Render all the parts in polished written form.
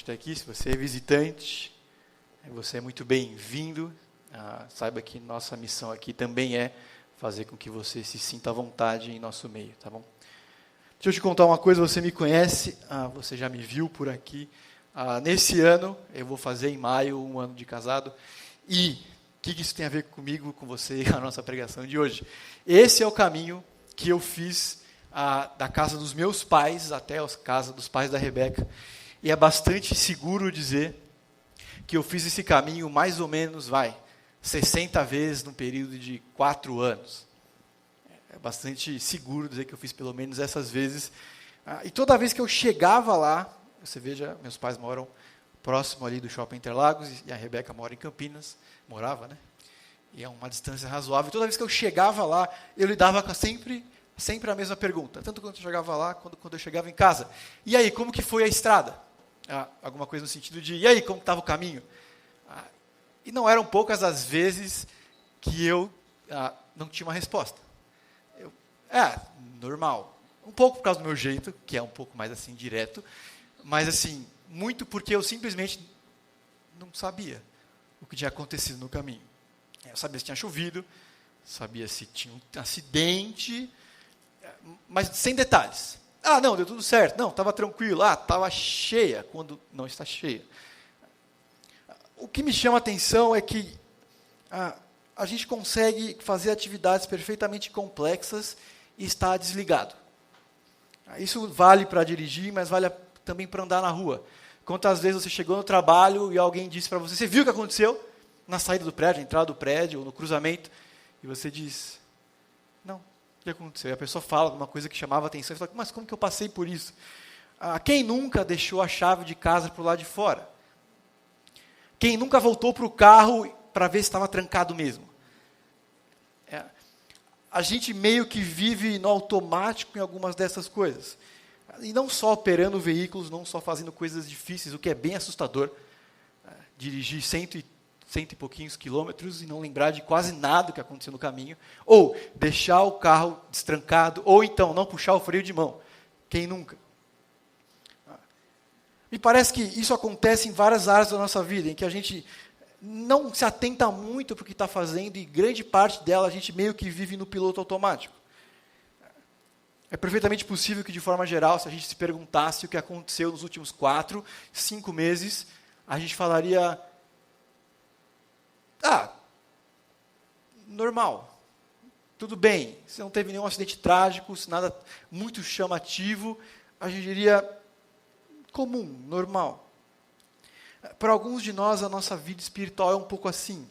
estar aqui. Se você é visitante, você é muito bem-vindo. Saiba que nossa missão aqui também é fazer com que você se sinta à vontade em nosso meio, tá bom? Deixa eu te contar uma coisa, você me conhece, você já me viu por aqui. Nesse ano, eu vou fazer em maio 1 ano de casado. E o que isso tem a ver comigo, com você e a nossa pregação de hoje? Esse é o caminho que eu fiz da casa dos meus pais até a casa dos pais da Rebeca. E é bastante seguro dizer que eu fiz esse caminho mais ou menos, 60 vezes num período de 4 anos. É bastante seguro dizer que eu fiz pelo menos essas vezes. E toda vez que eu chegava lá, você veja, meus pais moram próximo ali do Shopping Interlagos, e a Rebeca mora em Campinas, morava, né? E é uma distância razoável. E toda vez que eu chegava lá, eu lidava com sempre a mesma pergunta, tanto quando eu chegava lá, quanto quando eu chegava em casa. E aí, como que foi a estrada? Alguma coisa no sentido de, e aí, como estava o caminho? E não eram poucas as vezes que eu não tinha uma resposta. Normal. Um pouco por causa do meu jeito, que é um pouco mais assim, direto, mas assim, muito porque eu simplesmente não sabia o que tinha acontecido no caminho. Eu sabia se tinha chovido, sabia se tinha um acidente, mas sem detalhes. Não, deu tudo certo. Não, estava tranquilo. Estava cheia, quando não está cheia. O que me chama a atenção é que a gente consegue fazer atividades perfeitamente complexas e estar desligado. Isso vale para dirigir, mas vale também para andar na rua. Quantas vezes você chegou no trabalho e alguém disse para você viu o que aconteceu? Na saída do prédio, na entrada do prédio, ou no cruzamento, e você diz, não, o que aconteceu? E a pessoa fala alguma coisa que chamava a atenção, e fala, mas como que eu passei por isso? Quem nunca deixou a chave de casa para o lado de fora? Quem nunca voltou para o carro para ver se estava trancado mesmo? A gente meio que vive no automático em algumas dessas coisas. E não só operando veículos, não só fazendo coisas difíceis, o que é bem assustador. Dirigir cento e pouquinhos quilômetros e não lembrar de quase nada que aconteceu no caminho, ou deixar o carro destrancado, ou então não puxar o freio de mão. Quem nunca? Me parece que isso acontece em várias áreas da nossa vida, em que a gente não se atenta muito para o que está fazendo, e grande parte dela a gente meio que vive no piloto automático. É perfeitamente possível que, de forma geral, se a gente se perguntasse o que aconteceu nos últimos 4, 5 meses, a gente falaria, normal, tudo bem, se não teve nenhum acidente trágico, se nada muito chamativo, a gente diria comum, normal. Para alguns de nós, a nossa vida espiritual é um pouco assim.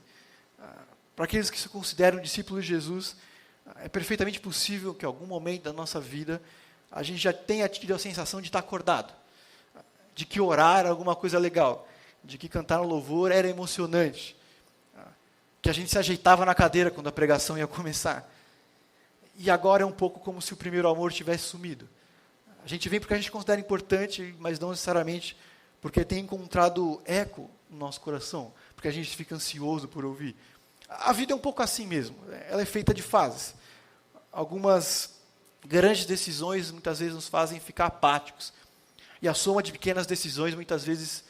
Para aqueles que se consideram discípulos de Jesus, é perfeitamente possível que em algum momento da nossa vida a gente já tenha tido a sensação de estar acordado, de que orar era alguma coisa legal, de que cantar no louvor era emocionante, que a gente se ajeitava na cadeira quando a pregação ia começar. E agora é um pouco como se o primeiro amor tivesse sumido. A gente vem porque a gente considera importante, mas não necessariamente porque tem encontrado eco no nosso coração, porque a gente fica ansioso por ouvir. A vida é um pouco assim mesmo, ela é feita de fases. Algumas grandes decisões muitas vezes nos fazem ficar apáticos, e a soma de pequenas decisões muitas vezes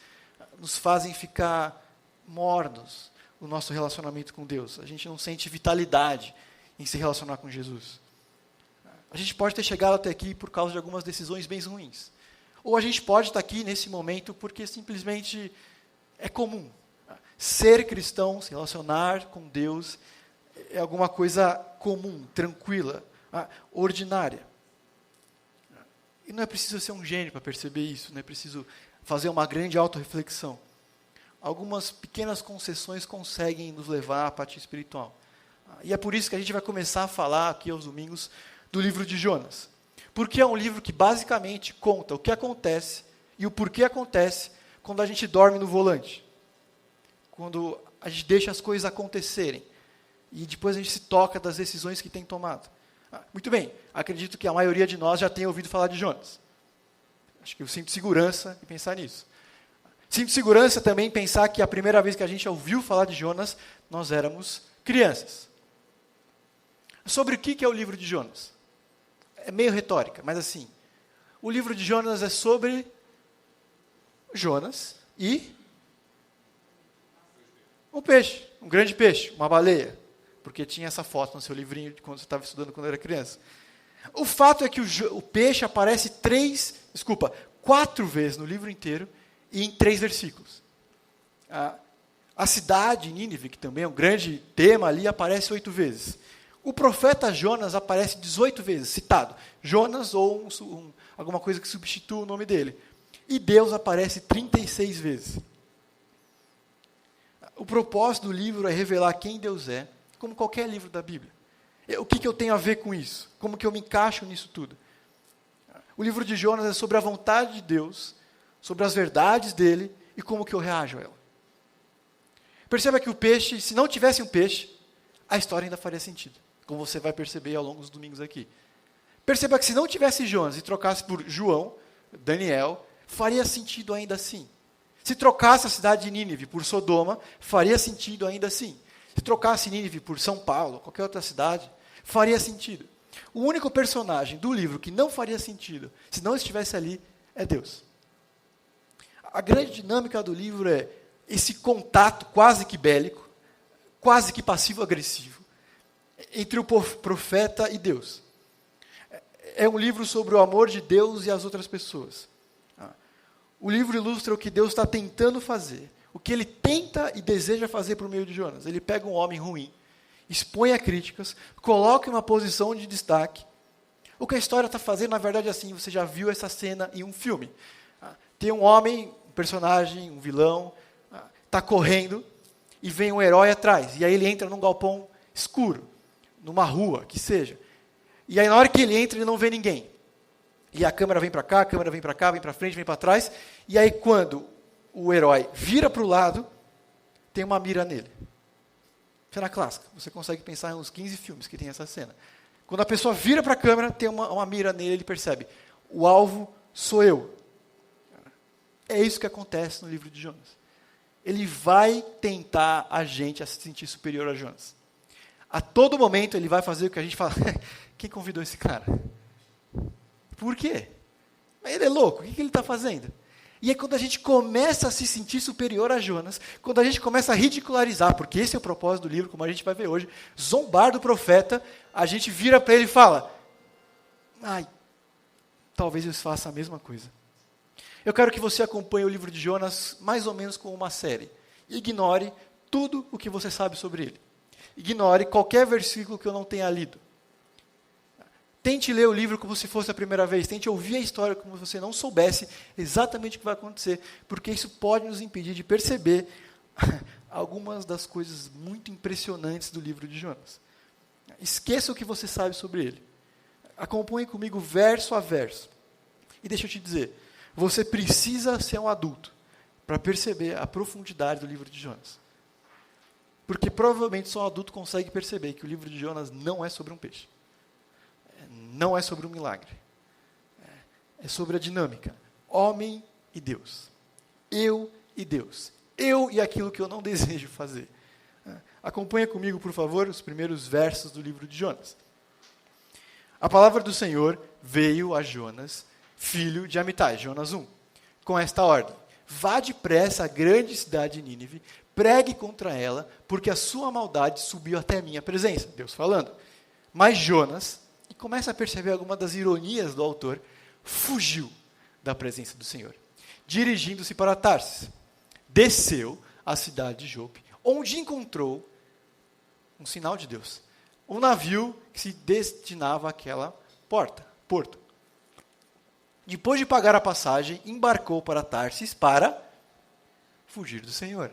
nos fazem ficar mornos no nosso relacionamento com Deus. A gente não sente vitalidade em se relacionar com Jesus. A gente pode ter chegado até aqui por causa de algumas decisões bem ruins. Ou a gente pode estar aqui nesse momento porque simplesmente é comum. Ser cristão, se relacionar com Deus, é alguma coisa comum, tranquila, ordinária. E não é preciso ser um gênio para perceber isso, não é preciso fazer uma grande autorreflexão. Algumas pequenas concessões conseguem nos levar à apatia espiritual. E é por isso que a gente vai começar a falar aqui aos domingos do livro de Jonas. Porque é um livro que basicamente conta o que acontece e o porquê acontece quando a gente dorme no volante. Quando a gente deixa as coisas acontecerem. E depois a gente se toca das decisões que tem tomado. Muito bem, acredito que a maioria de nós já tenha ouvido falar de Jonas. Acho que eu sinto segurança em pensar nisso. Sinto segurança também em pensar que a primeira vez que a gente ouviu falar de Jonas, nós éramos crianças. Sobre o que é o livro de Jonas? É meio retórica, mas assim, o livro de Jonas é sobre Jonas e um peixe, um grande peixe, uma baleia. Porque tinha essa foto no seu livrinho de quando você estava estudando quando era criança. O fato é que o peixe aparece 4 vezes no livro inteiro e em 3 versículos. A cidade, Nínive, que também é um grande tema ali, aparece 8 vezes. O profeta Jonas aparece 18 vezes, citado. Jonas ou alguma coisa que substitua o nome dele. E Deus aparece 36 vezes. O propósito do livro é revelar quem Deus é, como qualquer livro da Bíblia. O que eu tenho a ver com isso? Como que eu me encaixo nisso tudo? O livro de Jonas é sobre a vontade de Deus, sobre as verdades dele e como que eu reajo a ela. Perceba que o peixe, se não tivesse um peixe, a história ainda faria sentido, como você vai perceber ao longo dos domingos aqui. Perceba que se não tivesse Jonas e trocasse por João, Daniel, faria sentido ainda assim. Se trocasse a cidade de Nínive por Sodoma, faria sentido ainda assim. Se trocasse Nínive por São Paulo, qualquer outra cidade, faria sentido. O único personagem do livro que não faria sentido, se não estivesse ali, é Deus. A grande dinâmica do livro é esse contato quase que bélico, quase que passivo-agressivo, entre o profeta e Deus. É um livro sobre o amor de Deus e as outras pessoas. O livro ilustra o que Deus está tentando fazer, o que ele tenta e deseja fazer por meio de Jonas. Ele pega um homem ruim, expõe a críticas, coloca em uma posição de destaque. O que a história está fazendo, na verdade, é assim, você já viu essa cena em um filme. Tem um homem, um personagem, um vilão, está correndo e vem um herói atrás. E aí ele entra num galpão escuro, numa rua, que seja. E aí na hora que ele entra, ele não vê ninguém. E a câmera vem para cá, a câmera vem para cá, vem para frente, vem para trás. E aí quando o herói vira para o lado, tem uma mira nele. Cena clássica. Você consegue pensar em uns 15 filmes que tem essa cena. Quando a pessoa vira para a câmera, tem uma mira nele, ele percebe, o alvo sou eu. É isso que acontece no livro de Jonas. Ele vai tentar a gente a se sentir superior a Jonas. A todo momento ele vai fazer o que a gente fala, quem convidou esse cara? Por quê? Ele é louco, o que ele está fazendo? E é quando a gente começa a se sentir superior a Jonas, quando a gente começa a ridicularizar, porque esse é o propósito do livro, como a gente vai ver hoje, zombar do profeta, a gente vira para ele e fala, talvez eu faça a mesma coisa. Eu quero que você acompanhe o livro de Jonas mais ou menos como uma série. Ignore tudo o que você sabe sobre ele. Ignore qualquer versículo que eu não tenha lido. Tente ler o livro como se fosse a primeira vez. Tente ouvir a história como se você não soubesse exatamente o que vai acontecer. Porque isso pode nos impedir de perceber algumas das coisas muito impressionantes do livro de Jonas. Esqueça o que você sabe sobre ele. Acompanhe comigo verso a verso. E deixa eu te dizer, você precisa ser um adulto para perceber a profundidade do livro de Jonas. Porque provavelmente só um adulto consegue perceber que o livro de Jonas não é sobre um peixe. Não é sobre um milagre. É sobre a dinâmica. Homem e Deus. Eu e Deus. Eu e aquilo que eu não desejo fazer. Acompanha comigo, por favor, os primeiros versos do livro de Jonas. A palavra do Senhor veio a Jonas, filho de Amitai, Jonas 1, com esta ordem. Vá depressa à grande cidade de Nínive, pregue contra ela, porque a sua maldade subiu até a minha presença. Deus falando. Mas Jonas, e começa a perceber alguma das ironias do autor, fugiu da presença do Senhor, dirigindo-se para Tarsis. Desceu à cidade de Jope, onde encontrou um sinal de Deus. Um navio que se destinava àquela porto. Depois de pagar a passagem, embarcou para Tarsis para fugir do Senhor.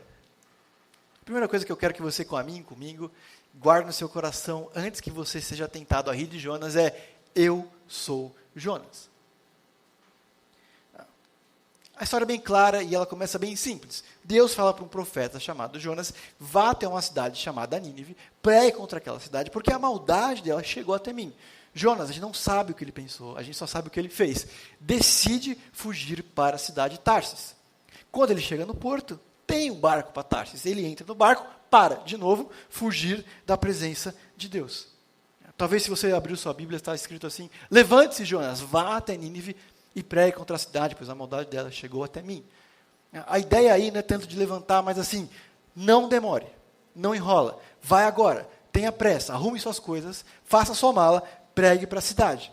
A primeira coisa que eu quero que você comigo, guarde no seu coração, antes que você seja tentado a rir de Jonas, é: eu sou Jonas. A história é bem clara e ela começa bem simples. Deus fala para um profeta chamado Jonas, vá até uma cidade chamada Nínive, pregue contra aquela cidade, porque a maldade dela chegou até mim. Jonas, a gente não sabe o que ele pensou, a gente só sabe o que ele fez. Decide fugir para a cidade de Tarsis. Quando ele chega no porto, tem um barco para Tarsis. Ele entra no barco, para, de novo, fugir da presença de Deus. Talvez se você abrir sua Bíblia, está escrito assim: levante-se, Jonas, vá até Nínive e pregue contra a cidade, pois a maldade dela chegou até mim. A ideia aí não é tanto de levantar, mas assim, não demore, não enrola, vai agora, tenha pressa, arrume suas coisas, faça sua mala, pregue para a cidade.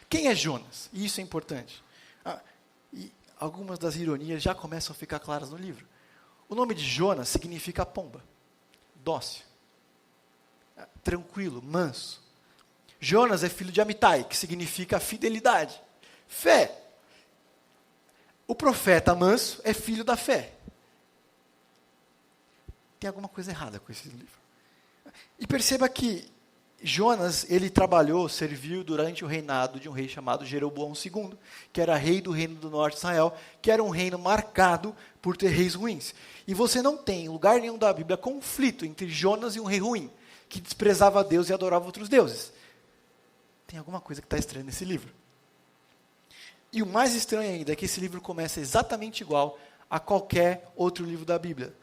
Quem é Jonas? Isso é importante. E algumas das ironias já começam a ficar claras no livro. O nome de Jonas significa pomba, dócil, tranquilo, manso. Jonas é filho de Amitai, que significa fidelidade, fé. O profeta manso é filho da fé. Tem alguma coisa errada com esse livro. E perceba que Jonas, ele trabalhou, serviu durante o reinado de um rei chamado Jeroboão II, que era rei do reino do norte de Israel, que era um reino marcado por ter reis ruins. E você não tem, em lugar nenhum da Bíblia, conflito entre Jonas e um rei ruim, que desprezava Deus e adorava outros deuses. Tem alguma coisa que está estranha nesse livro. E o mais estranho ainda é que esse livro começa exatamente igual a qualquer outro livro da Bíblia.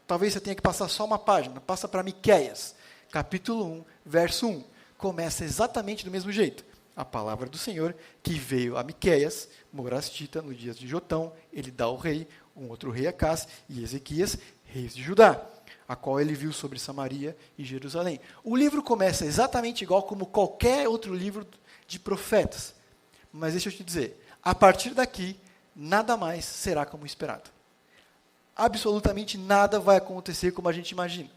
Talvez você tenha que passar só uma página, passa para Miqueias, capítulo 1, verso 1. Começa exatamente do mesmo jeito. A palavra do Senhor que veio a Miqueias, morastita, no dias de Jotão, ele dá ao rei, um outro rei Acás, e Ezequias, reis de Judá, a qual ele viu sobre Samaria e Jerusalém. O livro começa exatamente igual como qualquer outro livro de profetas. Mas deixa eu te dizer, a partir daqui, nada mais será como esperado. Absolutamente nada vai acontecer como a gente imagina.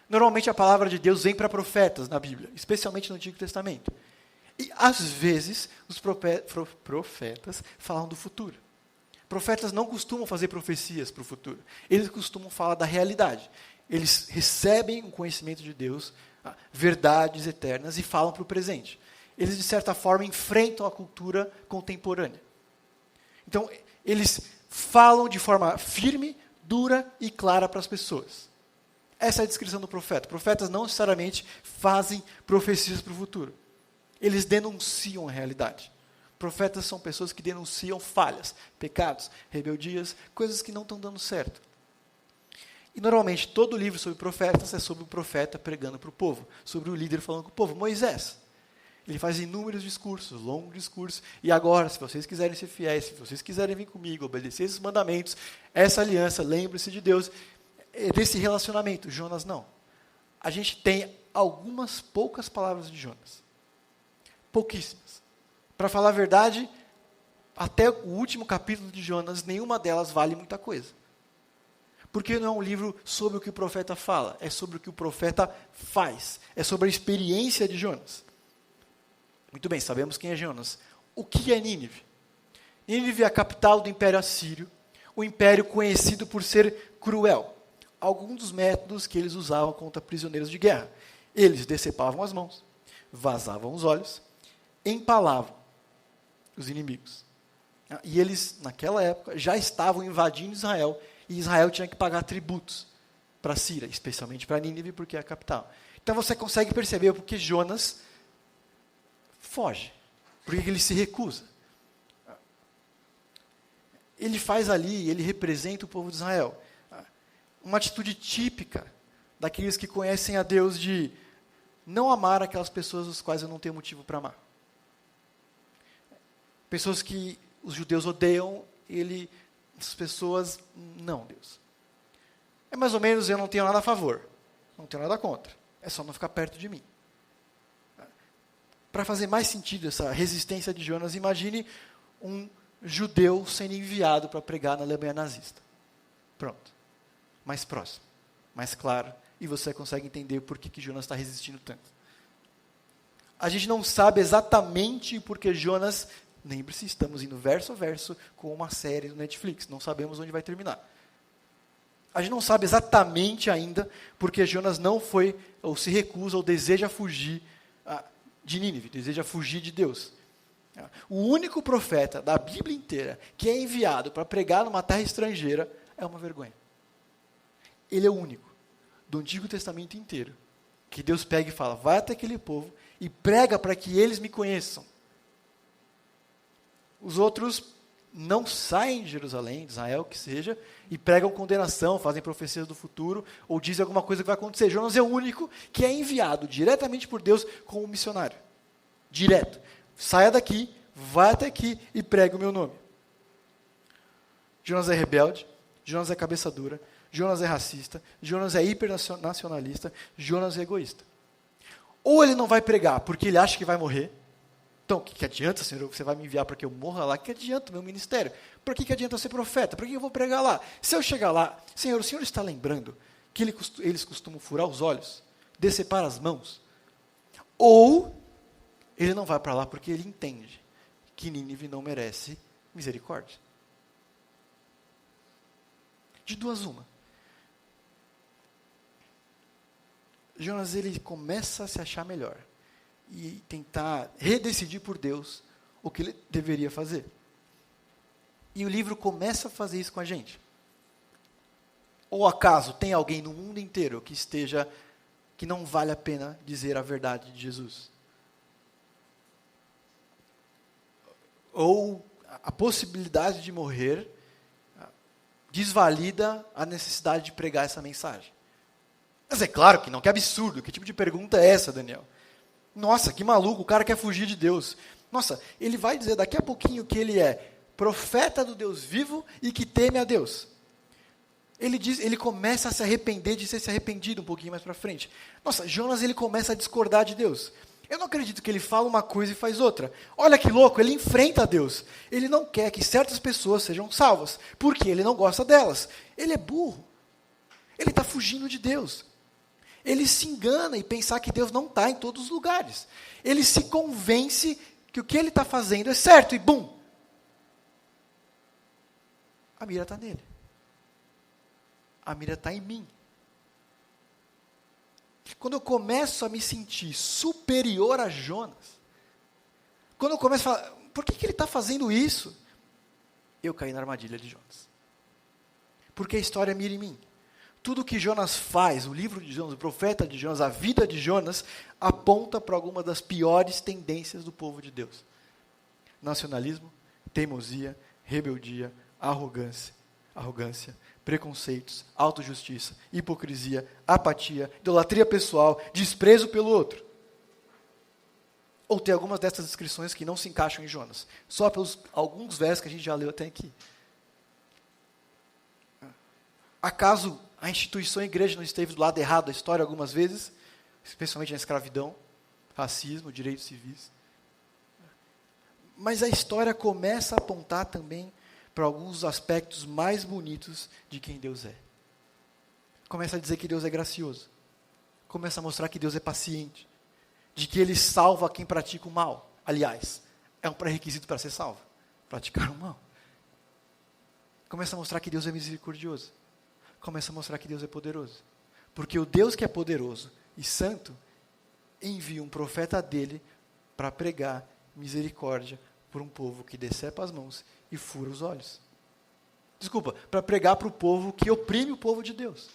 Normalmente a palavra de Deus vem para profetas na Bíblia, especialmente no Antigo Testamento. E às vezes os profetas falam do futuro. Profetas não costumam fazer profecias para o futuro. Eles costumam falar da realidade. Eles recebem o conhecimento de Deus, verdades eternas, e falam para o presente. Eles, de certa forma, enfrentam a cultura contemporânea. Então, eles falam de forma firme, dura e clara para as pessoas. Essa é a descrição do profeta. Profetas não necessariamente fazem profecias para o futuro. Eles denunciam a realidade. Profetas são pessoas que denunciam falhas, pecados, rebeldias, coisas que não estão dando certo. E normalmente todo livro sobre profetas é sobre o profeta pregando para o povo, sobre o líder falando com o povo. Moisés, ele faz inúmeros discursos, longos discursos, e agora, se vocês quiserem ser fiéis, se vocês quiserem vir comigo, obedecer esses mandamentos, essa aliança, lembre-se de Deus, desse relacionamento. Jonas não. A gente tem algumas poucas palavras de Jonas. Pouquíssimas. Para falar a verdade, até o último capítulo de Jonas, nenhuma delas vale muita coisa. Porque não é um livro sobre o que o profeta fala, é sobre o que o profeta faz. É sobre a experiência de Jonas. Muito bem, sabemos quem é Jonas. O que é Nínive? Nínive é a capital do Império Assírio, o império conhecido por ser cruel. Alguns dos métodos que eles usavam contra prisioneiros de guerra. Eles decepavam as mãos, vazavam os olhos, empalavam os inimigos. E eles, naquela época, já estavam invadindo Israel, e Israel tinha que pagar tributos para a Síria, especialmente para Nínive, porque é a capital. Então você consegue perceber porque Jonas foge, porque ele se recusa. Ele faz ali, ele representa o povo de Israel. Uma atitude típica daqueles que conhecem a Deus de não amar aquelas pessoas as quais eu não tenho motivo para amar. Pessoas que os judeus odeiam, as pessoas, não, Deus. É mais ou menos, eu não tenho nada a favor, não tenho nada contra, é só não ficar perto de mim. Para fazer mais sentido essa resistência de Jonas, imagine um judeu sendo enviado para pregar na Alemanha nazista. Pronto. Mais próximo, mais claro, e você consegue entender por que Jonas está resistindo tanto. A gente não sabe exatamente por que Jonas, lembre-se, estamos indo verso a verso com uma série do Netflix, não sabemos onde vai terminar. A gente não sabe exatamente ainda porque Jonas não foi, ou se recusa, ou deseja fugir de Nínive, deseja fugir de Deus. O único profeta da Bíblia inteira que é enviado para pregar numa terra estrangeira é uma vergonha. Ele é o único, do Antigo Testamento inteiro, que Deus pega e fala, vai até aquele povo e prega para que eles me conheçam. Os outros não saem de Jerusalém, de Israel, que seja, e pregam condenação, fazem profecias do futuro, ou dizem alguma coisa que vai acontecer. Jonas é o único que é enviado diretamente por Deus como missionário. Direto. Saia daqui, vai até aqui e pregue o meu nome. Jonas é rebelde, Jonas é cabeça dura, Jonas é racista, Jonas é hipernacionalista, Jonas é egoísta. Ou ele não vai pregar porque ele acha que vai morrer. Então, o que adianta, Senhor, você vai me enviar para que eu morra lá? O que adianta o meu ministério? Para que adianta eu ser profeta? Para que eu vou pregar lá? Se eu chegar lá, Senhor, o Senhor está lembrando que eles costumam furar os olhos, decepar as mãos? Ou ele não vai para lá porque ele entende que Nínive não merece misericórdia. De duas uma. Jonas, ele começa a se achar melhor e tentar redecidir por Deus o que ele deveria fazer. E o livro começa a fazer isso com a gente. Ou acaso tem alguém no mundo inteiro que não vale a pena dizer a verdade de Jesus? Ou a possibilidade de morrer desvalida a necessidade de pregar essa mensagem? Mas é claro que não, que absurdo, que tipo de pergunta é essa, Daniel? Nossa, que maluco, o cara quer fugir de Deus. Nossa, ele vai dizer daqui a pouquinho que ele é profeta do Deus vivo e que teme a Deus. Ele começa a se arrepender de ter se arrependido um pouquinho mais para frente. Nossa, Jonas, ele começa a discordar de Deus. Eu não acredito que ele fala uma coisa e faz outra. Olha que louco, ele enfrenta a Deus. Ele não quer que certas pessoas sejam salvas, porque ele não gosta delas. Ele é burro. Ele está fugindo de Deus. Ele se engana e pensar que Deus não está em todos os lugares. Ele se convence que o que ele está fazendo é certo e bum! A mira está nele. A mira está em mim. Quando eu começo a me sentir superior a Jonas, quando eu começo a falar, por que ele está fazendo isso? Eu caí na armadilha de Jonas. Porque a história mira em mim. Tudo que Jonas faz, o livro de Jonas, o profeta de Jonas, a vida de Jonas, aponta para alguma das piores tendências do povo de Deus. Nacionalismo, teimosia, rebeldia, arrogância, preconceitos, autojustiça, hipocrisia, apatia, idolatria pessoal, desprezo pelo outro. Ou tem algumas dessas descrições que não se encaixam em Jonas, só pelos alguns versos que a gente já leu até aqui. Acaso a instituição igreja não esteve do lado errado da história algumas vezes, especialmente na escravidão, racismo, direitos civis? Mas a história começa a apontar também para alguns aspectos mais bonitos de quem Deus é. Começa a dizer que Deus é gracioso. Começa a mostrar que Deus é paciente. De que Ele salva quem pratica o mal. Aliás, é um pré-requisito para ser salvo. Praticar o mal. Começa a mostrar que Deus é misericordioso. Começa a mostrar que Deus é poderoso. Porque o Deus que é poderoso e santo envia um profeta dele para pregar misericórdia por um povo que decepa as mãos e fura os olhos. Desculpa, para pregar para o povo que oprime o povo de Deus.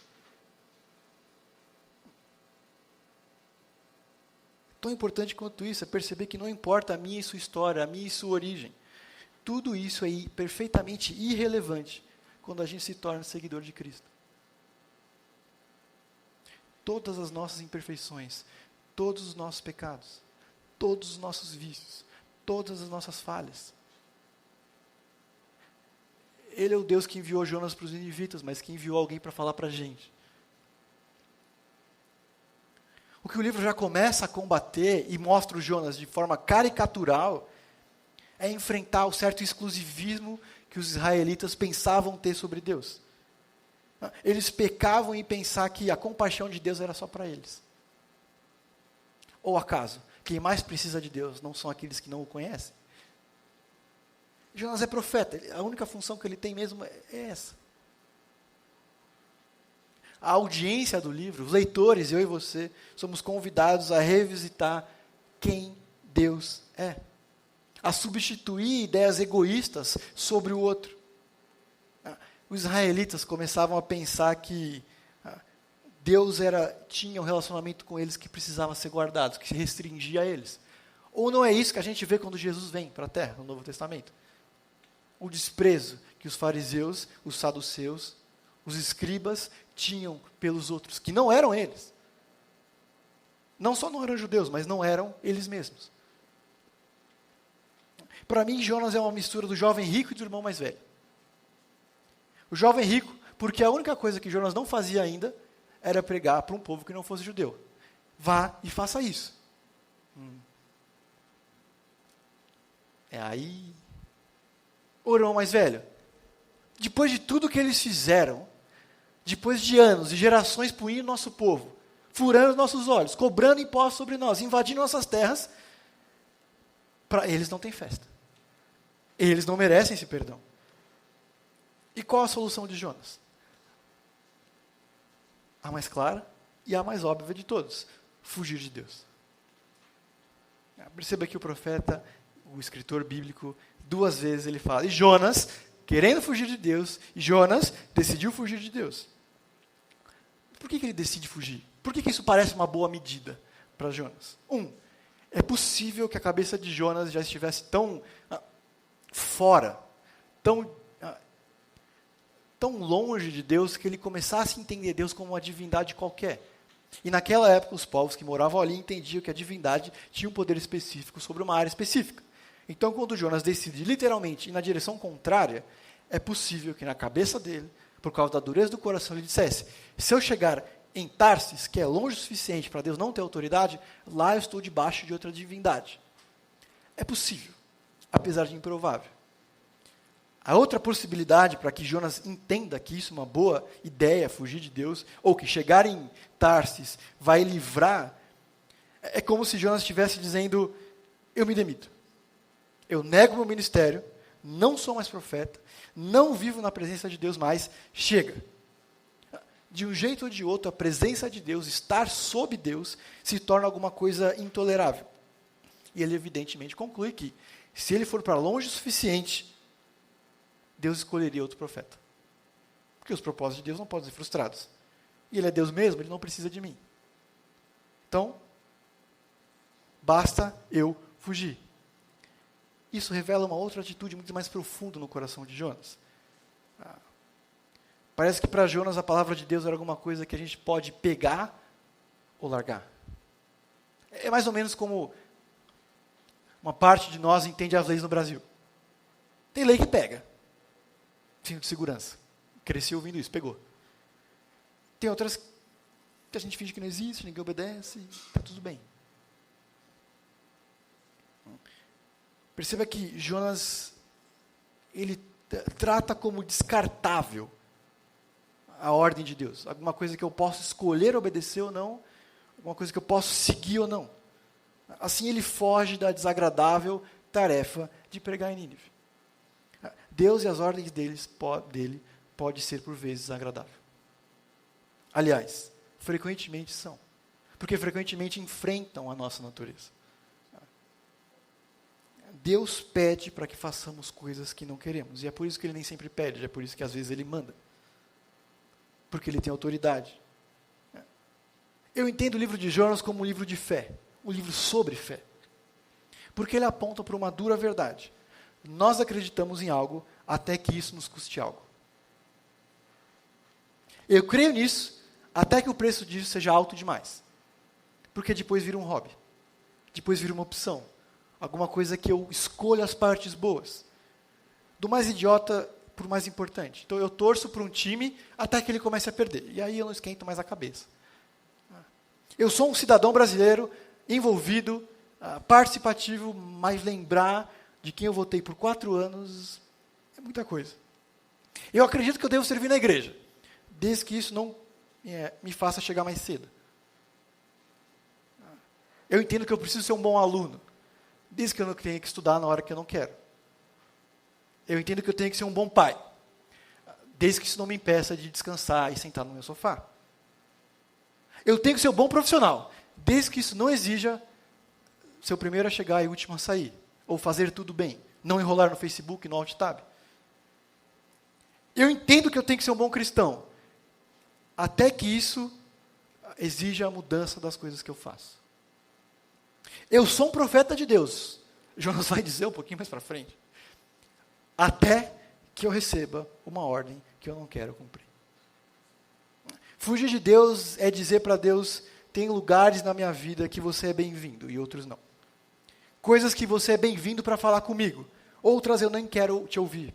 Tão importante quanto isso é perceber que não importa a minha e sua história, a minha e sua origem. Tudo isso é perfeitamente irrelevante quando a gente se torna seguidor de Cristo. Todas as nossas imperfeições, todos os nossos pecados, todos os nossos vícios, todas as nossas falhas. Ele é o Deus que enviou Jonas para os ninivitas, mas que enviou alguém para falar para a gente. O que o livro já começa a combater e mostra o Jonas de forma caricatural é enfrentar o certo exclusivismo que os israelitas pensavam ter sobre Deus. Eles pecavam em pensar que a compaixão de Deus era só para eles. Ou acaso, quem mais precisa de Deus não são aqueles que não o conhecem? Jonas é profeta, a única função que ele tem mesmo é essa. A audiência do livro, os leitores, eu e você, somos convidados a revisitar quem Deus é. A substituir ideias egoístas sobre o outro. Os israelitas começavam a pensar que Deus tinha um relacionamento com eles que precisava ser guardado, que se restringia a eles. Ou não é isso que a gente vê quando Jesus vem para a Terra, no Novo Testamento? O desprezo que os fariseus, os saduceus, os escribas tinham pelos outros, que não eram eles. Não só não eram judeus, mas não eram eles mesmos. Para mim, Jonas é uma mistura do jovem rico e do irmão mais velho. O jovem rico, porque a única coisa que Jonas não fazia ainda era pregar para um povo que não fosse judeu. Vá e faça isso. Aí... O irmão mais velho, depois de tudo que eles fizeram, depois de anos e gerações punindo nosso povo, furando nossos olhos, cobrando impostos sobre nós, invadindo nossas terras, para eles não tem festa. Eles não merecem esse perdão. E qual a solução de Jonas? A mais clara e a mais óbvia de todos: fugir de Deus. Perceba que o profeta, o escritor bíblico, 2 vezes ele fala, e Jonas, querendo fugir de Deus, e Jonas decidiu fugir de Deus. Por que ele decide fugir? Por que isso parece uma boa medida para Jonas? É possível que a cabeça de Jonas já estivesse tão fora, tão longe de Deus, que ele começasse a entender Deus como uma divindade qualquer. E naquela época, os povos que moravam ali entendiam que a divindade tinha um poder específico sobre uma área específica. Então, quando Jonas decide literalmente ir na direção contrária, é possível que na cabeça dele, por causa da dureza do coração, ele dissesse: se eu chegar em Tarsis, que é longe o suficiente para Deus não ter autoridade, lá eu estou debaixo de outra divindade. É possível, apesar de improvável. A outra possibilidade para que Jonas entenda que isso é uma boa ideia, fugir de Deus, ou que chegar em Tarsis vai livrar, é como se Jonas estivesse dizendo: eu me demito. Eu nego meu ministério, não sou mais profeta, não vivo na presença de Deus mais, chega. De um jeito ou de outro, a presença de Deus, estar sob Deus, se torna alguma coisa intolerável. E ele evidentemente conclui que, se ele for para longe o suficiente, Deus escolheria outro profeta. Porque os propósitos de Deus não podem ser frustrados. E ele é Deus mesmo, ele não precisa de mim. Então, basta eu fugir. Isso revela uma outra atitude muito mais profunda no coração de Jonas. Parece que para Jonas a palavra de Deus era alguma coisa que a gente pode pegar ou largar. É mais ou menos como uma parte de nós entende as leis no Brasil. Tem lei que pega. Cinto de segurança. Cresci ouvindo isso, pegou. Tem outras que a gente finge que não existe, ninguém obedece, está tudo bem. Perceba que Jonas, ele trata como descartável a ordem de Deus. Alguma coisa que eu posso escolher obedecer ou não, alguma coisa que eu posso seguir ou não. Assim ele foge da desagradável tarefa de pregar em Nínive. Deus e as ordens dele pode ser por vezes desagradável. Aliás, frequentemente são. Porque frequentemente enfrentam a nossa natureza. Deus pede para que façamos coisas que não queremos. E é por isso que ele nem sempre pede, é por isso que às vezes ele manda. Porque ele tem autoridade. Eu entendo o livro de Jonas como um livro de fé, um livro sobre fé. Porque ele aponta para uma dura verdade. Nós acreditamos em algo até que isso nos custe algo. Eu creio nisso até que o preço disso seja alto demais. Porque depois vira um hobby. Depois vira uma opção. Alguma coisa que eu escolho as partes boas. Do mais idiota para o mais importante. Então eu torço para um time até que ele comece a perder. E aí eu não esquento mais a cabeça. Eu sou um cidadão brasileiro envolvido, participativo, mas lembrar de quem eu votei por 4 anos é muita coisa. Eu acredito que eu devo servir na igreja, desde que isso não me faça chegar mais cedo. Eu entendo que eu preciso ser um bom aluno, desde que eu não tenha que estudar na hora que eu não quero. Eu entendo que eu tenho que ser um bom pai, desde que isso não me impeça de descansar e sentar no meu sofá. Eu tenho que ser um bom profissional, desde que isso não exija ser o primeiro a chegar e o último a sair, ou fazer tudo bem, não enrolar no Facebook, no Alt-Tab. Eu entendo que eu tenho que ser um bom cristão, até que isso exija a mudança das coisas que eu faço. Eu sou um profeta de Deus, Jonas vai dizer um pouquinho mais para frente, até que eu receba uma ordem que eu não quero cumprir. Fugir de Deus é dizer para Deus: tem lugares na minha vida que você é bem-vindo e outros não. Coisas que você é bem-vindo para falar comigo, outras eu nem quero te ouvir.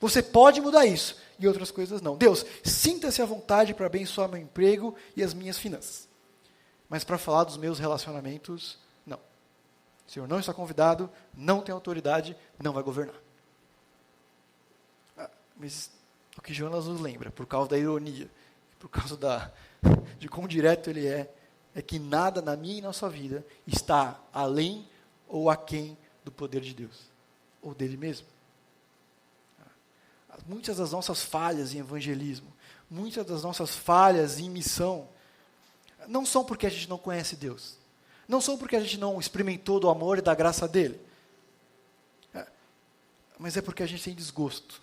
Você pode mudar isso, e outras coisas não. Deus, sinta-se à vontade para abençoar meu emprego e as minhas finanças. Mas para falar dos meus relacionamentos, não. O Senhor não está convidado, não tem autoridade, não vai governar. Mas o que Jonas nos lembra, por causa da ironia, por causa de quão direto ele é que nada na minha e na sua vida está além ou aquém do poder de Deus, ou dele mesmo. Muitas das nossas falhas em evangelismo, muitas das nossas falhas em missão, não são porque a gente não conhece Deus, não são porque a gente não experimentou do amor e da graça dele, mas é porque a gente tem desgosto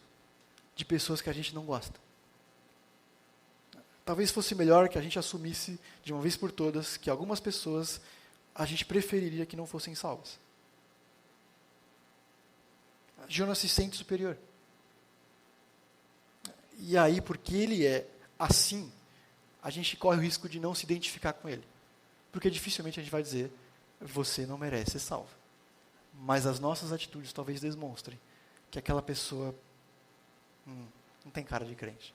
de pessoas que a gente não gosta. Talvez fosse melhor que a gente assumisse de uma vez por todas que algumas pessoas a gente preferiria que não fossem salvas. Jonas se sente superior. E aí, porque ele é assim, a gente corre o risco de não se identificar com ele. Porque dificilmente a gente vai dizer, você não merece ser salvo. Mas as nossas atitudes talvez demonstrem que aquela pessoa não tem cara de crente.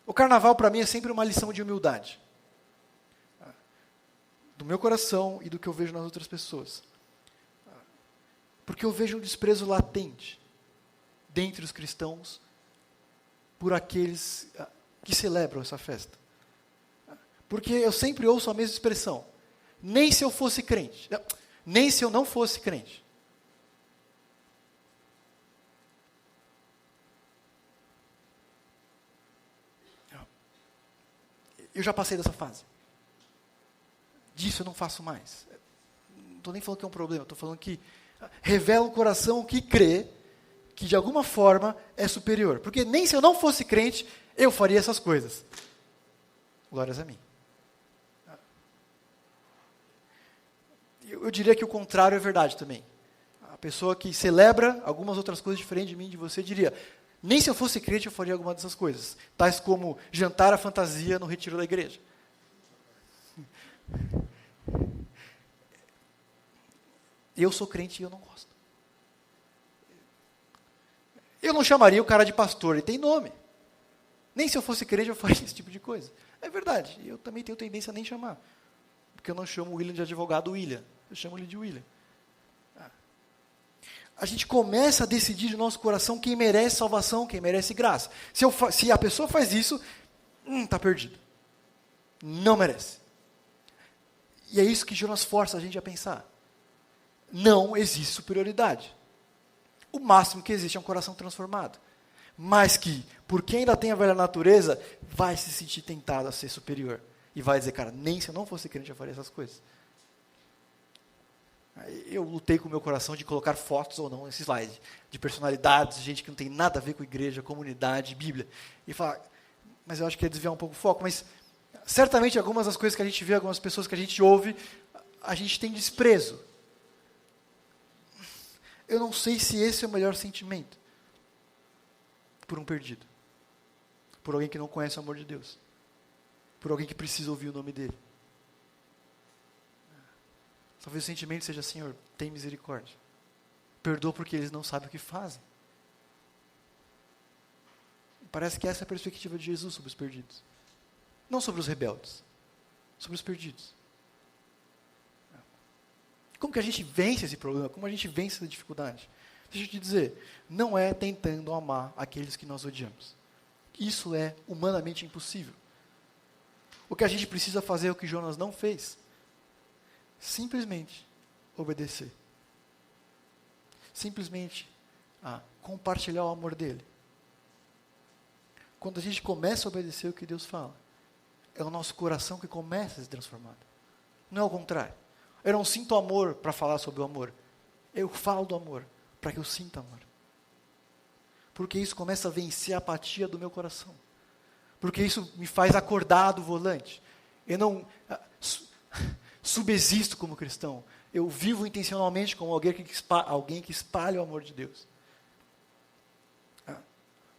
O carnaval para mim é sempre uma lição de humildade. Do meu coração e do que eu vejo nas outras pessoas. Porque eu vejo um desprezo latente dentre os cristãos por aqueles que celebram essa festa. Porque eu sempre ouço a mesma expressão. Nem se eu fosse crente. Nem se eu não fosse crente. Eu já passei dessa fase. Disso eu não faço mais. Não estou nem falando que é um problema, estou falando que revela um coração que crê que de alguma forma é superior. Porque nem se eu não fosse crente, eu faria essas coisas. Glórias a mim. Eu diria que o contrário é verdade também. A pessoa que celebra algumas outras coisas diferentes de mim, de você, diria, nem se eu fosse crente eu faria alguma dessas coisas. Tais como jantar à fantasia no retiro da igreja. Eu sou crente e eu não gosto. Eu não chamaria o cara de pastor, ele tem nome. Nem se eu fosse crente eu faria esse tipo de coisa. É verdade, eu também tenho tendência a nem chamar. Porque eu não chamo o William de advogado William, eu chamo ele de William. A gente começa a decidir no nosso coração quem merece salvação, quem merece graça. Se a pessoa faz isso, está perdido. Não merece. E é isso que Jonas força a gente a pensar. Não existe superioridade. O máximo que existe é um coração transformado. Mas que, por quem ainda tem a velha natureza, vai se sentir tentado a ser superior. E vai dizer, cara, nem se eu não fosse crente eu faria essas coisas. Eu lutei com o meu coração de colocar fotos ou não nesse slide, de personalidades, de gente que não tem nada a ver com igreja, comunidade, Bíblia. E falar, mas eu acho que é desviar um pouco o foco, mas certamente algumas das coisas que a gente vê, algumas pessoas que a gente ouve, a gente tem desprezo. Eu não sei se esse é o melhor sentimento por um perdido, por alguém que não conhece o amor de Deus, por alguém que precisa ouvir o nome dele. Talvez o sentimento seja, Senhor, tem misericórdia. Perdoa porque eles não sabem o que fazem. Parece que essa é a perspectiva de Jesus sobre os perdidos. Não sobre os rebeldes, sobre os perdidos. Como que a gente vence esse problema? Como a gente vence essa dificuldade? Deixa eu te dizer, não é tentando amar aqueles que nós odiamos. Isso é humanamente impossível. O que a gente precisa fazer é o que Jonas não fez. Simplesmente obedecer. Simplesmente compartilhar o amor dele. Quando a gente começa a obedecer o que Deus fala, é o nosso coração que começa a se transformar. Não é o contrário. Eu não sinto amor para falar sobre o amor. Eu falo do amor para que eu sinta amor. Porque isso começa a vencer a apatia do meu coração. Porque isso me faz acordar do volante. Eu não subsisto como cristão. Eu vivo intencionalmente como alguém que espalha o amor de Deus.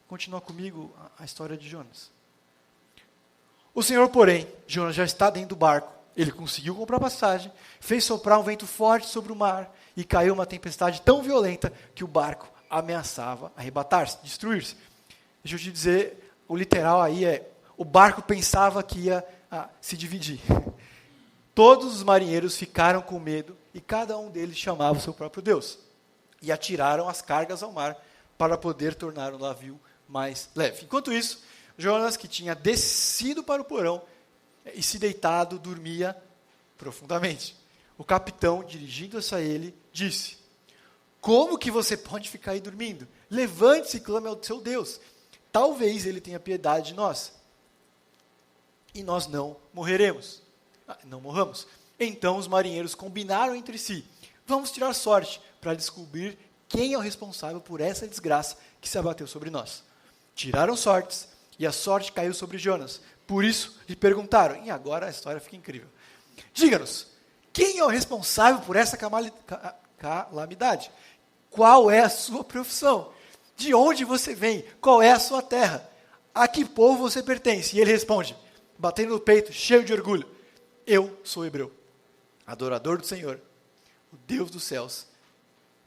Continua comigo a história de Jonas. O Senhor, porém, Jonas já está dentro do barco. Ele conseguiu comprar passagem, fez soprar um vento forte sobre o mar e caiu uma tempestade tão violenta que o barco ameaçava arrebatar-se, destruir-se. Deixa eu te dizer, o literal aí o barco pensava que ia se dividir. Todos os marinheiros ficaram com medo e cada um deles chamava o seu próprio Deus. E atiraram as cargas ao mar para poder tornar o navio mais leve. Enquanto isso, Jonas, que tinha descido para o porão e se deitado, dormia profundamente. O capitão, dirigindo-se a ele, disse: como que você pode ficar aí dormindo? Levante-se e clame ao seu Deus. Talvez ele tenha piedade de nós. E nós não morreremos. Não morramos. Então os marinheiros combinaram entre si: vamos tirar sorte para descobrir quem é o responsável por essa desgraça que se abateu sobre nós. Tiraram sortes e a sorte caiu sobre Jonas. Por isso lhe perguntaram, e agora a história fica incrível: diga-nos, quem é o responsável por essa calamidade? Qual é a sua profissão? De onde você vem? Qual é a sua terra? A que povo você pertence? E ele responde, batendo no peito, cheio de orgulho: eu sou hebreu, adorador do Senhor, o Deus dos céus,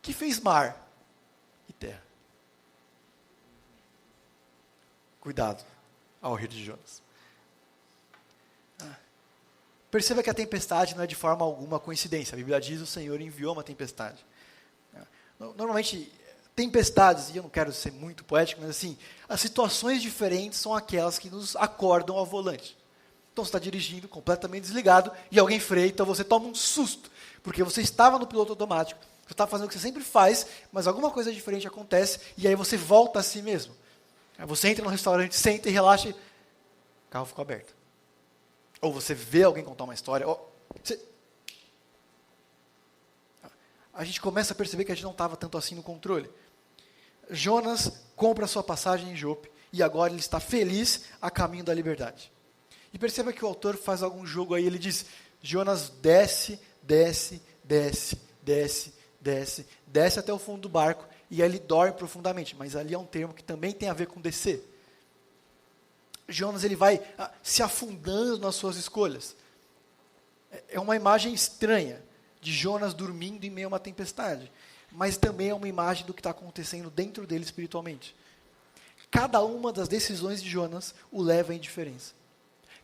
que fez mar e terra. Cuidado ao rir de Jonas. Perceba que a tempestade não é de forma alguma coincidência. A Bíblia diz que o Senhor enviou uma tempestade. Normalmente, tempestades, e eu não quero ser muito poético, mas assim, as situações diferentes são aquelas que nos acordam ao volante. Então você está dirigindo completamente desligado e alguém freia, então você toma um susto, porque você estava no piloto automático, você está fazendo o que você sempre faz, mas alguma coisa diferente acontece e aí você volta a si mesmo. Aí você entra no restaurante, senta e relaxa e o carro ficou aberto. Ou você vê alguém contar uma história, a gente começa a perceber que a gente não estava tanto assim no controle. Jonas compra sua passagem em Jope e agora ele está feliz a caminho da liberdade. E perceba que o autor faz algum jogo aí, ele diz, Jonas desce até o fundo do barco e aí ele dorme profundamente, mas ali é um termo que também tem a ver com descer. Jonas ele vai se afundando nas suas escolhas. É uma imagem estranha de Jonas dormindo em meio a uma tempestade, mas também é uma imagem do que está acontecendo dentro dele espiritualmente. Cada uma das decisões de Jonas o leva à indiferença.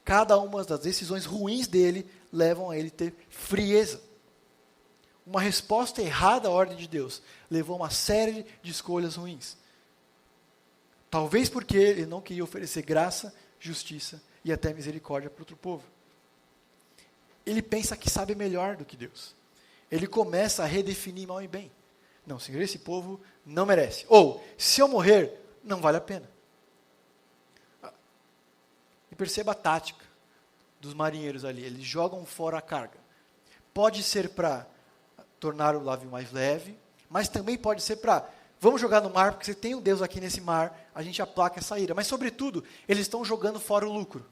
Cada uma das decisões ruins dele levam a ele ter frieza. Uma resposta errada à ordem de Deus levou a uma série de escolhas ruins. Talvez porque ele não queria oferecer graça, justiça e até misericórdia para outro povo. Ele pensa que sabe melhor do que Deus. Ele começa a redefinir mal e bem. Não, Senhor, esse povo não merece. Ou, se eu morrer, não vale a pena. E perceba a tática dos marinheiros ali. Eles jogam fora a carga. Pode ser para tornar o navio mais leve, mas também pode ser para, vamos jogar no mar, porque você tem um Deus aqui nesse mar, a gente aplaca essa ira. Mas, sobretudo, eles estão jogando fora o lucro.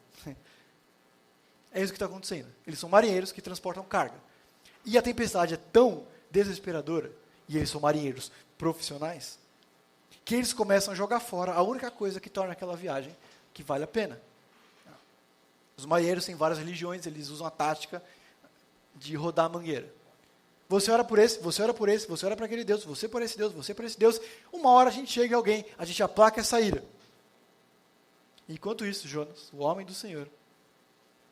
É isso que está acontecendo. Eles são marinheiros que transportam carga. E a tempestade é tão desesperadora, e eles são marinheiros profissionais, que eles começam a jogar fora a única coisa que torna aquela viagem que vale a pena. Os marinheiros têm várias religiões, eles usam a tática de rodar a mangueira. Você ora por esse, você ora por esse, você ora para aquele Deus, você por esse Deus, você por esse Deus. Uma hora a gente chega em alguém, a gente aplaca essa ira. Enquanto isso, Jonas, o homem do Senhor,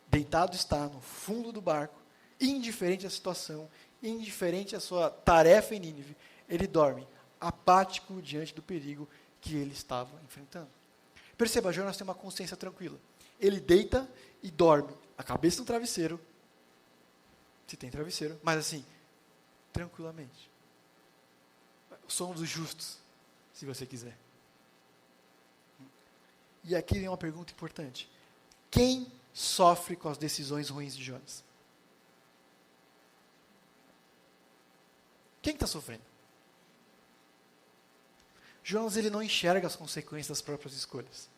deitado está no fundo do barco, indiferente à situação, indiferente à sua tarefa em Nínive, ele dorme, apático diante do perigo que ele estava enfrentando. Perceba, Jonas tem uma consciência tranquila. Ele deita e dorme, a cabeça no travesseiro, se tem travesseiro, mas assim, tranquilamente. O sono dos justos, se você quiser. E aqui vem uma pergunta importante. Quem sofre com as decisões ruins de Jonas? Quem está sofrendo? Jonas ele não enxerga as consequências das próprias escolhas.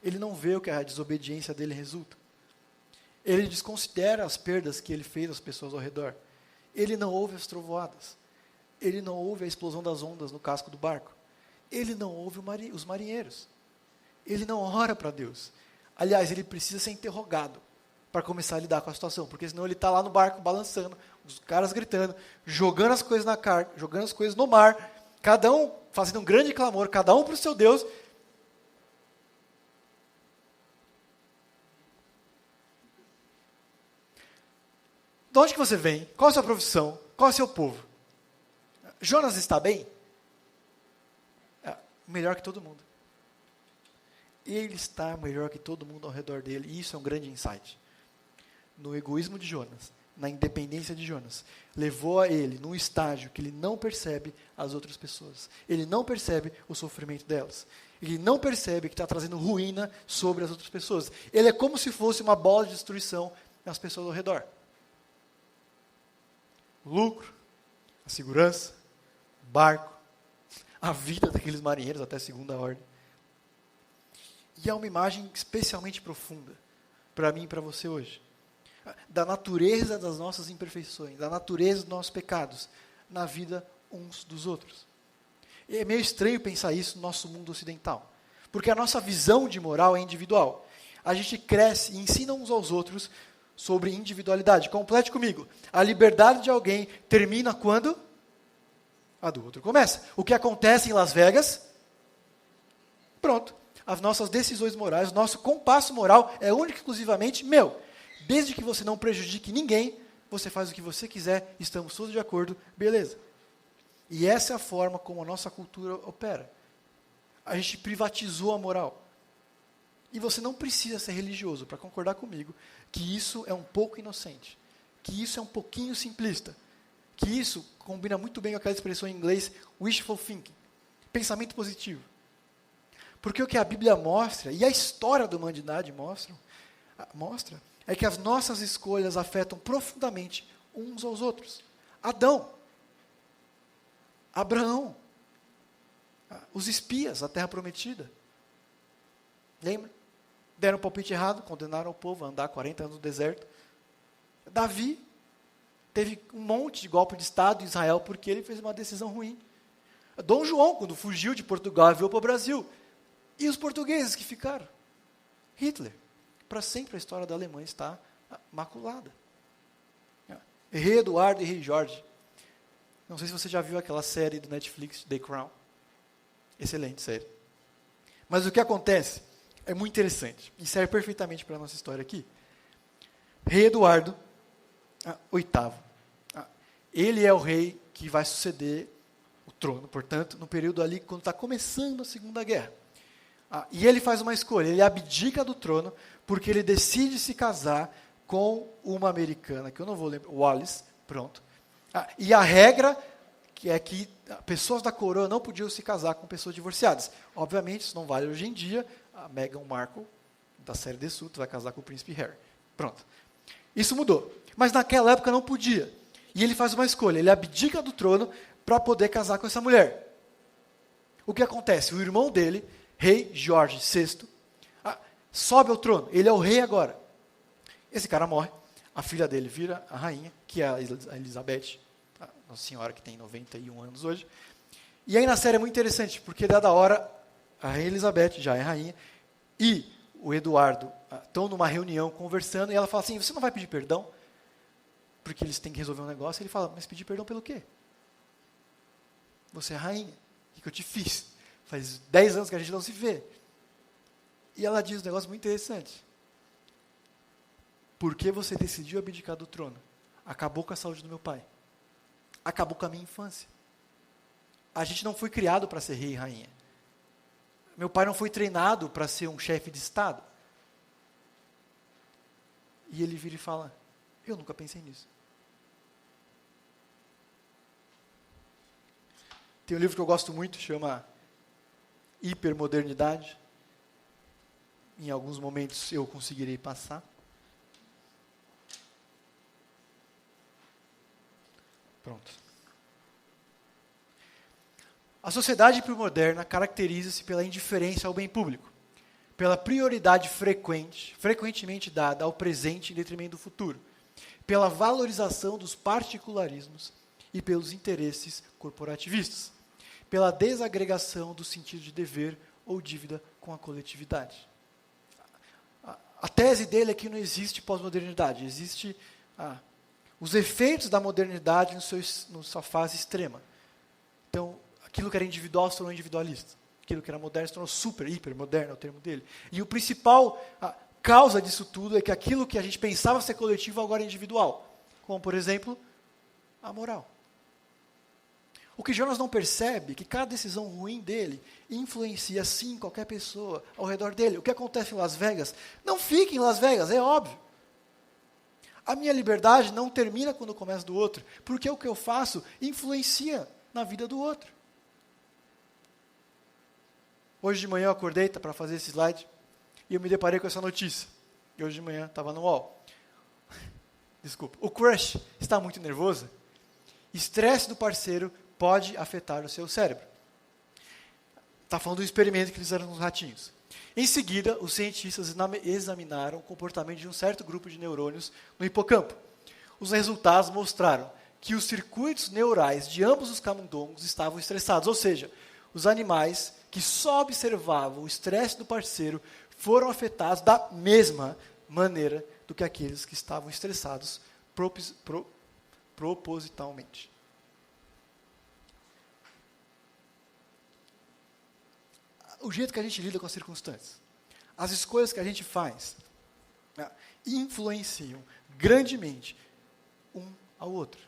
Ele não vê o que a desobediência dele resulta. Ele desconsidera as perdas que ele fez às pessoas ao redor. Ele não ouve as trovoadas. Ele não ouve a explosão das ondas no casco do barco. Ele não ouve os marinheiros. Ele não ora para Deus. Aliás, ele precisa ser interrogado para começar a lidar com a situação, porque senão ele está lá no barco balançando, os caras gritando, jogando as coisas na carga, jogando as coisas no mar, Cada um fazendo um grande clamor, cada um para o seu Deus. De onde que você vem? Qual a sua profissão? Qual é o seu povo? Jonas está bem? Melhor que todo mundo. Ele está melhor que todo mundo ao redor dele. E isso é um grande insight. No egoísmo de Jonas, na independência de Jonas, levou a ele num estágio que ele não percebe as outras pessoas. Ele não percebe o sofrimento delas. Ele não percebe que está trazendo ruína sobre as outras pessoas. Ele é como se fosse uma bola de destruição nas pessoas ao redor. O lucro, a segurança, o barco, a vida daqueles marinheiros até a segunda ordem. E é uma imagem especialmente profunda para mim e para você hoje. Da natureza das nossas imperfeições, da natureza dos nossos pecados, na vida uns dos outros. E é meio estranho pensar isso no nosso mundo ocidental, porque a nossa visão de moral é individual. A gente cresce e ensina uns aos outros sobre individualidade. Complete comigo. A liberdade de alguém termina quando a do outro começa. O que acontece em Las Vegas? Pronto. As nossas decisões morais, nosso compasso moral é único e exclusivamente meu. Desde que você não prejudique ninguém, você faz o que você quiser, estamos todos de acordo, beleza. E essa é a forma como a nossa cultura opera. A gente privatizou a moral. E você não precisa ser religioso para concordar comigo que isso é um pouco inocente, que isso é um pouquinho simplista, que isso combina muito bem com aquela expressão em inglês, wishful thinking, pensamento positivo. Porque o que a Bíblia mostra, e a história da humanidade mostra, é que as nossas escolhas afetam profundamente uns aos outros. Adão, Abraão, os espias, a terra prometida. Lembra? Deram um palpite errado, condenaram o povo a andar 40 anos no deserto. Davi teve um monte de golpe de Estado em Israel porque ele fez uma decisão ruim. Dom João, quando fugiu de Portugal, veio para o Brasil. E os portugueses que ficaram? Hitler. Para sempre a história da Alemanha está maculada. Rei Eduardo e Rei Jorge. Não sei se você já viu aquela série do Netflix, The Crown. Excelente série. Mas o que acontece é muito interessante. E serve perfeitamente para a nossa história aqui. Rei Eduardo, oitavo. Ele é o rei que vai suceder o trono, portanto, no período ali quando está começando a Segunda Guerra. E ele faz uma escolha, ele abdica do trono porque ele decide se casar com uma americana, que eu não vou lembrar, Wallis, pronto. E a regra que é que pessoas da coroa não podiam se casar com pessoas divorciadas. Obviamente, isso não vale hoje em dia. A Meghan Markle, da série The Suits, vai casar com o príncipe Harry. Pronto. Isso mudou. Mas naquela época não podia. E ele faz uma escolha, ele abdica do trono para poder casar com essa mulher. O que acontece? O irmão dele, rei Jorge VI, sobe ao trono. Ele é o rei agora. Esse cara morre. A filha dele vira a rainha, que é a Elizabeth, a Nossa Senhora, que tem 91 anos hoje. E aí na série é muito interessante, porque dada a hora, a rainha Elizabeth já é rainha, e o Eduardo estão numa reunião conversando, e ela fala assim, você não vai pedir perdão? Porque eles têm que resolver um negócio. E ele fala, mas pedir perdão pelo quê? Você é a rainha. O que eu te fiz? Faz 10 anos que a gente não se vê. E ela diz um negócio muito interessante. Por que você decidiu abdicar do trono? Acabou com a saúde do meu pai. Acabou com a minha infância. A gente não foi criado para ser rei e rainha. Meu pai não foi treinado para ser um chefe de Estado. E ele vira e fala, eu nunca pensei nisso. Tem um livro que eu gosto muito, chama Hipermodernidade. Em alguns momentos eu conseguirei passar. Pronto. A sociedade hipermoderna caracteriza-se pela indiferença ao bem público, pela prioridade frequentemente dada ao presente em detrimento do futuro, pela valorização dos particularismos e pelos interesses corporativistas, pela desagregação do sentido de dever ou dívida com a coletividade. A tese dele é que não existe pós-modernidade, existe os efeitos da modernidade na sua fase extrema. Então, Aquilo que era individual se tornou individualista. Aquilo que era moderno se tornou super, hiper moderno, é o termo dele. E o principal causa disso tudo é que aquilo que a gente pensava ser coletivo agora é individual. Como, por exemplo, a moral. O que Jonas não percebe é que cada decisão ruim dele influencia, sim, qualquer pessoa ao redor dele. O que acontece em Las Vegas, não fique em Las Vegas, é óbvio. A minha liberdade não termina quando começa do outro, porque o que eu faço influencia na vida do outro. Hoje de manhã eu acordei para fazer esse slide e eu me deparei com essa notícia. E hoje de manhã estava no UOL. Desculpa. O crush está muito nervoso? Estresse do parceiro pode afetar o seu cérebro. Está falando do experimento que eles fizeram nos ratinhos. Em seguida, os cientistas examinaram o comportamento de um certo grupo de neurônios no hipocampo. Os resultados mostraram que os circuitos neurais de ambos os camundongos estavam estressados, ou seja, os animais que só observavam o estresse do parceiro foram afetados da mesma maneira do que aqueles que estavam estressados propositalmente. O jeito que a gente lida com as circunstâncias, as escolhas que a gente faz, influenciam grandemente um ao outro.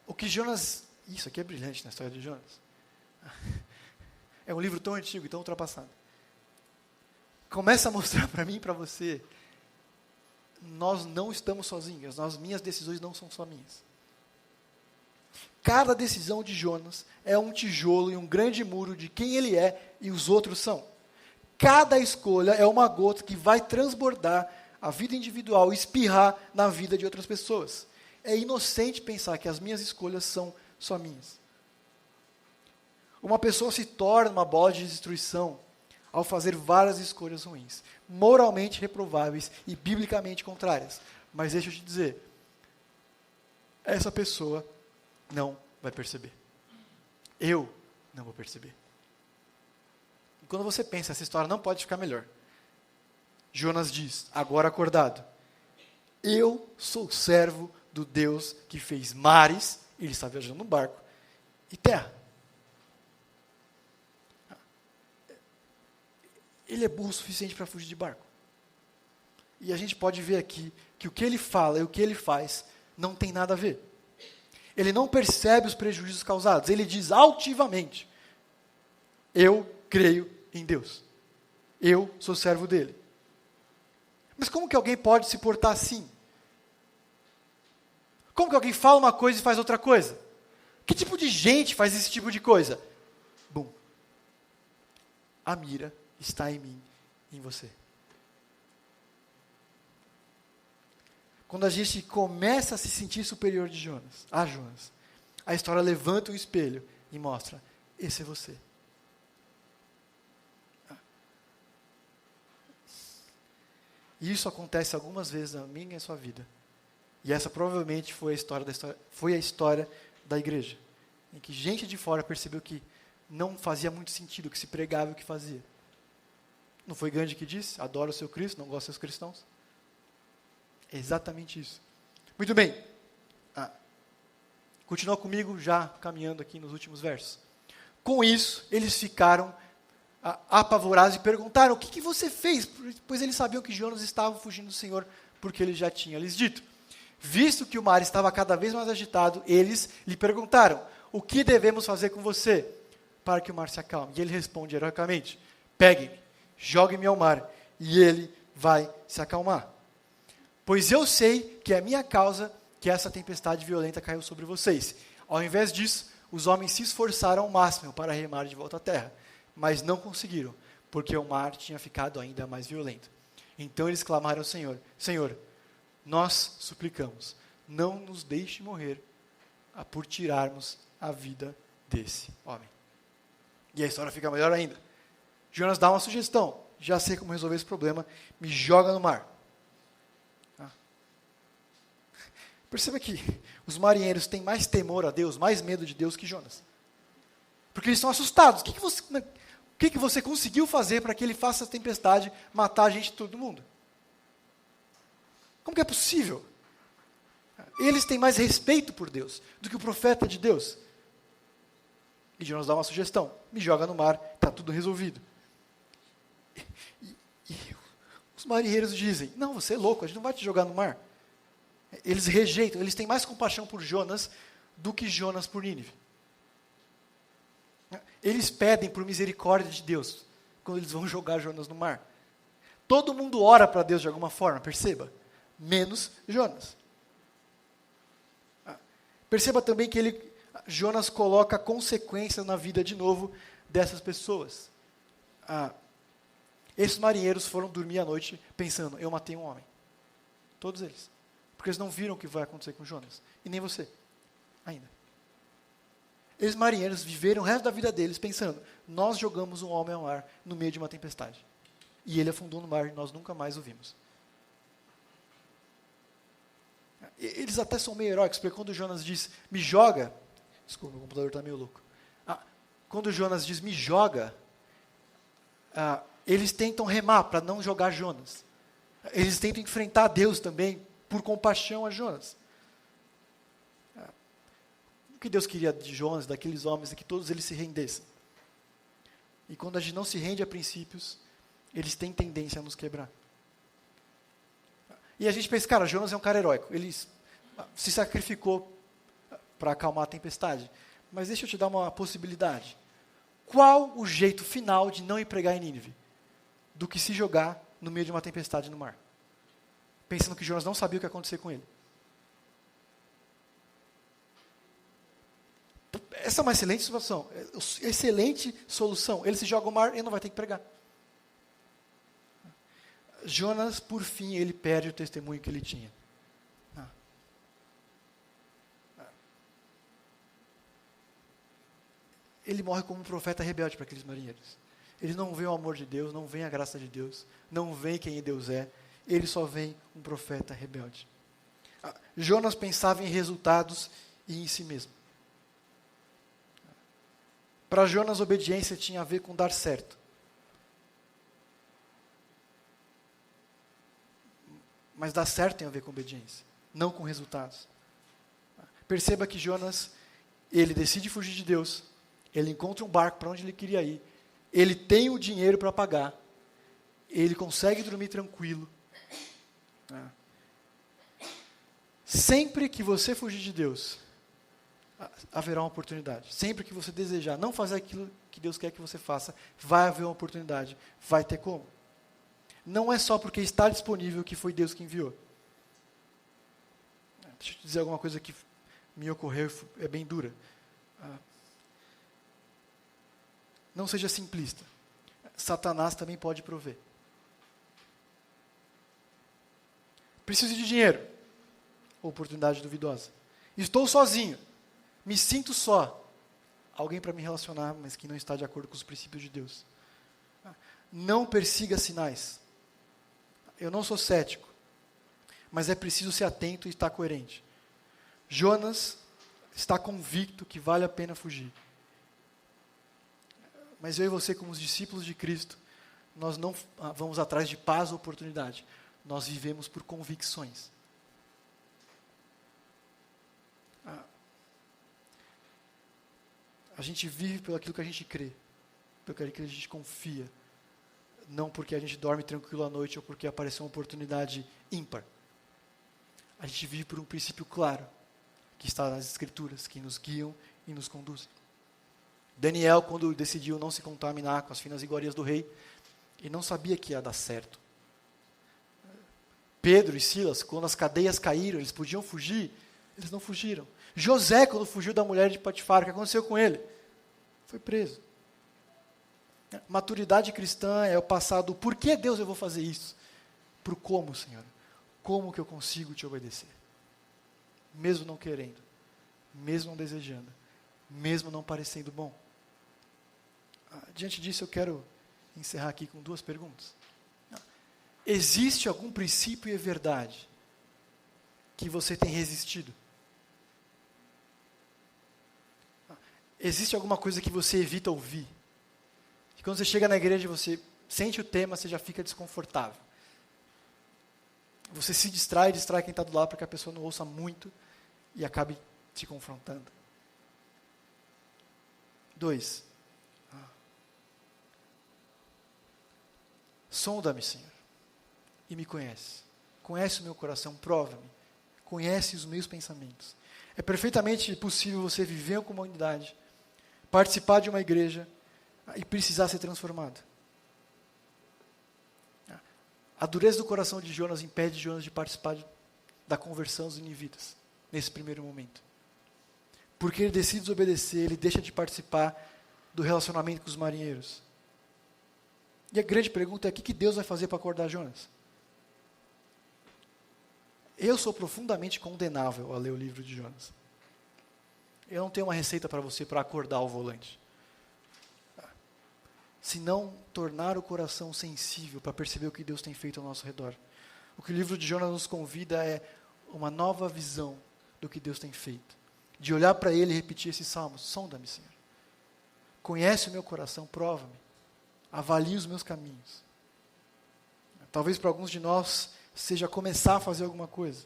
O que Jonas... Isso aqui é brilhante na história de Jonas. É um livro tão antigo e tão ultrapassado. Começa a mostrar para mim e para você, nós não estamos sozinhos, minhas decisões não são só minhas. Cada decisão de Jonas é um tijolo e um grande muro de quem ele é e os outros são. Cada escolha é uma gota que vai transbordar a vida individual e espirrar na vida de outras pessoas. É inocente pensar que as minhas escolhas são só minhas. Uma pessoa se torna uma bola de destruição ao fazer várias escolhas ruins, moralmente reprováveis e biblicamente contrárias. Mas deixa eu te dizer, essa pessoa não vai perceber. Eu não vou perceber. E quando você pensa, essa história não pode ficar melhor. Jonas diz, agora acordado, eu sou servo do Deus que fez mares, ele está viajando no barco, e terra. Ele é burro o suficiente para fugir de barco. E a gente pode ver aqui que o que ele fala e o que ele faz não tem nada a ver. Ele não percebe os prejuízos causados. Ele diz altivamente, eu creio em Deus. Eu sou servo dele. Mas como que alguém pode se portar assim? Como que alguém fala uma coisa e faz outra coisa? Que tipo de gente faz esse tipo de coisa? Bum. A mira está em mim, em você. Quando a gente começa a se sentir superior a Jonas, a história levanta um espelho e mostra, esse é você. E isso acontece algumas vezes na minha e na sua vida. E essa provavelmente foi a história da igreja, em que gente de fora percebeu que não fazia muito sentido, que se pregava o que fazia. Não foi Gandhi que disse, adora o seu Cristo, não gosta dos cristãos? É exatamente isso. Muito bem. Continua comigo já caminhando aqui nos últimos versos. Com isso, eles ficaram apavorados e perguntaram, o que você fez? Pois eles sabiam que Jonas estava fugindo do Senhor, porque ele já tinha lhes dito. Visto que o mar estava cada vez mais agitado, eles lhe perguntaram, o que devemos fazer com você para que o mar se acalme? E ele responde heroicamente, peguem-me, joguem-me ao mar, e ele vai se acalmar. Pois eu sei que é a minha causa que essa tempestade violenta caiu sobre vocês. Ao invés disso, os homens se esforçaram ao máximo para remar de volta à terra, mas não conseguiram, porque o mar tinha ficado ainda mais violento. Então eles clamaram ao Senhor, Senhor, nós suplicamos, não nos deixe morrer por tirarmos a vida desse homem. E a história fica melhor ainda. Jonas dá uma sugestão, já sei como resolver esse problema, me joga no mar. Perceba que os marinheiros têm mais temor a Deus, mais medo de Deus que Jonas. Porque eles estão assustados. O que você conseguiu fazer para que ele faça a tempestade matar a gente de todo mundo? Como que é possível? Eles têm mais respeito por Deus do que o profeta de Deus. E Jonas dá uma sugestão: me joga no mar, está tudo resolvido. E os marinheiros dizem: não, você é louco, a gente não vai te jogar no mar. Eles rejeitam, eles têm mais compaixão por Jonas do que Jonas por Nínive. Eles pedem por misericórdia de Deus quando eles vão jogar Jonas no mar. Todo mundo ora para Deus de alguma forma, perceba, menos Jonas. Perceba também que Jonas coloca consequências na vida de novo dessas pessoas. Esses marinheiros foram dormir à noite pensando: eu matei um homem. Todos eles. Porque eles não viram o que vai acontecer com Jonas. E nem você, ainda. Esses marinheiros viveram o resto da vida deles pensando: nós jogamos um homem ao mar no meio de uma tempestade. E ele afundou no mar e nós nunca mais o vimos. Eles até são meio heróicos, porque quando Jonas diz: me joga. Desculpa, o computador está meio louco. Quando Jonas diz: me joga, eles tentam remar para não jogar Jonas. Eles tentam enfrentar Deus também, por compaixão a Jonas. O que Deus queria de Jonas, daqueles homens, é que todos eles se rendessem. E quando a gente não se rende a princípios, eles têm tendência a nos quebrar. E a gente pensa: cara, Jonas é um cara heróico. Ele se sacrificou para acalmar a tempestade. Mas deixa eu te dar uma possibilidade. Qual o jeito final de não ir pregar em Nínive? Do que se jogar no meio de uma tempestade no mar. Pensando que Jonas não sabia o que ia acontecer com ele. Essa é uma excelente situação. Excelente solução. Ele se joga no mar e não vai ter que pregar. Jonas, por fim, ele perde o testemunho que ele tinha. Ele morre como um profeta rebelde para aqueles marinheiros. Ele não vê o amor de Deus, não vê a graça de Deus, não vê quem Deus é. Ele só vê um profeta rebelde. Jonas pensava em resultados e em si mesmo. Para Jonas, obediência tinha a ver com dar certo. Mas dar certo tem a ver com obediência, não com resultados. Perceba que Jonas, ele decide fugir de Deus, ele encontra um barco para onde ele queria ir, ele tem o dinheiro para pagar, ele consegue dormir tranquilo. Sempre que você fugir de Deus, haverá uma oportunidade. Sempre que você desejar não fazer aquilo que Deus quer que você faça, vai haver uma oportunidade, vai ter como. Não é só porque está disponível que foi Deus que enviou. Deixa eu te dizer alguma coisa que me ocorreu, é bem dura. Não seja simplista. Satanás também pode prover. Preciso de dinheiro. Oportunidade duvidosa. Estou sozinho. Me sinto só. Alguém para me relacionar, mas que não está de acordo com os princípios de Deus. Não persiga sinais. Eu não sou cético, mas é preciso ser atento e estar coerente. Jonas está convicto que vale a pena fugir. Mas eu e você, como os discípulos de Cristo, nós não vamos atrás de paz ou oportunidade. Nós vivemos por convicções. A gente vive pelo aquilo que a gente crê, pelo aquilo que a gente confia. Não porque a gente dorme tranquilo à noite ou porque apareceu uma oportunidade ímpar. A gente vive por um princípio claro, que está nas Escrituras, que nos guiam e nos conduzem. Daniel, quando decidiu não se contaminar com as finas iguarias do rei, ele não sabia que ia dar certo. Pedro e Silas, quando as cadeias caíram, eles podiam fugir, eles não fugiram. José, quando fugiu da mulher de Potifar, o que aconteceu com ele? Foi preso. Maturidade cristã é o passado, por que Deus eu vou fazer isso? Para o como, Senhor. Como que eu consigo te obedecer? Mesmo não querendo, mesmo não desejando, mesmo não parecendo bom. Diante disso eu quero encerrar aqui com 2 perguntas. Existe algum princípio e verdade que você tem resistido? Existe alguma coisa que você evita ouvir? Que quando você chega na igreja, você sente o tema, você já fica desconfortável. Você se distrai quem está do lado para que a pessoa não ouça muito e acabe te confrontando. 2. Sonda-me, Senhor, e me conhece. Conhece o meu coração, prova-me. Conhece os meus pensamentos. É perfeitamente possível você viver em comunidade, participar de uma igreja e precisar ser transformado. A dureza do coração de Jonas impede Jonas de participar da conversão dos ninivitas, nesse primeiro momento. Porque ele decide desobedecer, ele deixa de participar do relacionamento com os marinheiros. E a grande pergunta é, o que Deus vai fazer para acordar Jonas? Eu sou profundamente condenável a ler o livro de Jonas. Eu não tenho uma receita para você para acordar o volante. Se não tornar o coração sensível para perceber o que Deus tem feito ao nosso redor. O que o livro de Jonas nos convida é uma nova visão do que Deus tem feito. De olhar para Ele e repetir esses salmos. Sonda-me, Senhor. Conhece o meu coração, prova-me. Avalie os meus caminhos. Talvez para alguns de nós seja começar a fazer alguma coisa.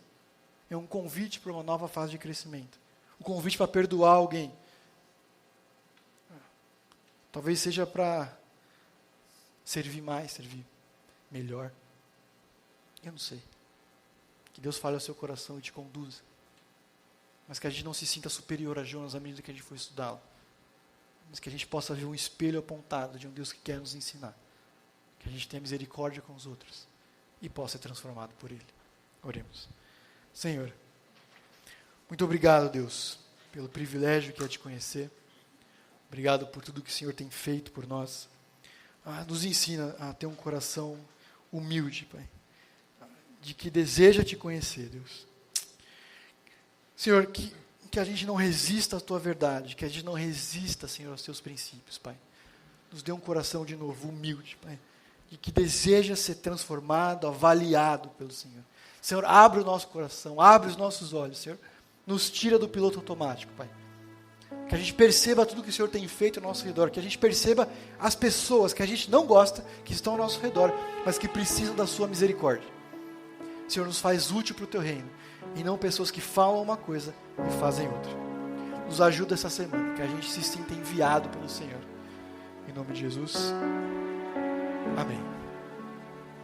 É um convite para uma nova fase de crescimento. Um convite para perdoar alguém. Talvez seja para servir mais, servir melhor. Eu não sei. Que Deus fale ao seu coração e te conduza. Mas que a gente não se sinta superior a Jonas à medida que a gente for estudá-lo. Mas que a gente possa ver um espelho apontado de um Deus que quer nos ensinar. Que a gente tenha misericórdia com os outros e possa ser transformado por Ele. Oremos. Senhor, muito obrigado, Deus, pelo privilégio que é te conhecer. Obrigado por tudo que o Senhor tem feito por nós. Nos ensina a ter um coração humilde, Pai, de que deseja te conhecer, Deus. Senhor, que a gente não resista à Tua verdade, que a gente não resista, Senhor, aos Teus princípios, Pai. Nos dê um coração de novo humilde, Pai, de que deseja ser transformado, avaliado pelo Senhor. Senhor, abre o nosso coração, abre os nossos olhos, Senhor. Nos tira do piloto automático, Pai. Que a gente perceba tudo que o Senhor tem feito ao nosso redor, que a gente perceba as pessoas que a gente não gosta, que estão ao nosso redor, mas que precisam da sua misericórdia. Senhor, nos faz útil para o Teu reino, e não pessoas que falam uma coisa e fazem outra. Nos ajuda essa semana, que a gente se sinta enviado pelo Senhor. Em nome de Jesus, amém.